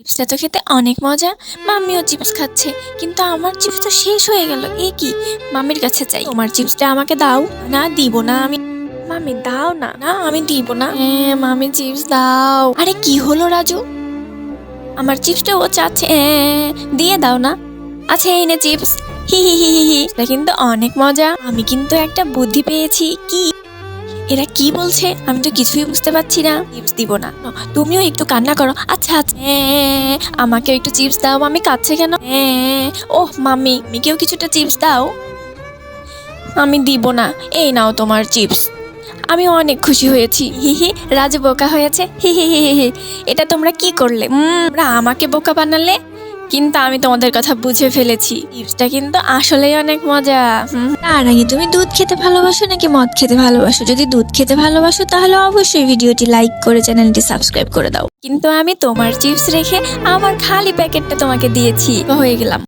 চিপসটা তো খেতে অনেক মজা। মাম্মিও চিপস খাচ্ছে, কিন্তু আমার চিপস তো শেষ হয়ে গেল। এ কি, মাম্মির কাছে চাই, তোমার চিপসটা আমাকে দাও। না, দিব না আমি। মামি দাও না। না, আমি দিব না। মামি চিপস দাও। আরে কি হলো রাজু, আমার চিপসটা ও চাচ্ছে। দিয়ে দাও না। আচ্ছা এই নে চিপস। হি হি হি হি হি। এটা কিন্তু অনেক মজা। আমি কিন্তু একটা বুদ্ধি পেয়েছি। কি? এরা কি বলছে? আমি তো কিছুই বুঝতে পারছি না। চিপস দিব না। তুমিও একটু কান্না করো। আচ্ছা আচ্ছা, আমাকে একটু চিপস দাও। মামি কাঁদছে কেন? ওহ মাম্মি, কেউ কিছুটা চিপস দাও। আমি দিব না। এই নাও তোমার চিপস। আমি অনেক খুশি হয়েছি। হি হি, রাজু বোকা হয়েছে। হি হি হি হি। এটা তোমরা কি করলে? তোমরা আমাকে বোকা বানালে, কিন্তু আমি তোমাদের কথা বুঝে ফেলেছি। চিপসটা কিন্তু আসলেই অনেক মজা। তার আগে তুমি দুধ খেতে ভালোবাসো নাকি মদ খেতে ভালোবাসো? যদি দুধ খেতে ভালোবাসো তাহলে অবশ্যই ভিডিওটি লাইক করে চ্যানেলটি সাবস্ক্রাইব করে দাও। কিন্তু আমি তোমার চিপস রেখে আমার খালি প্যাকেটটা তোমাকে দিয়েছি। হয়ে গেলাম।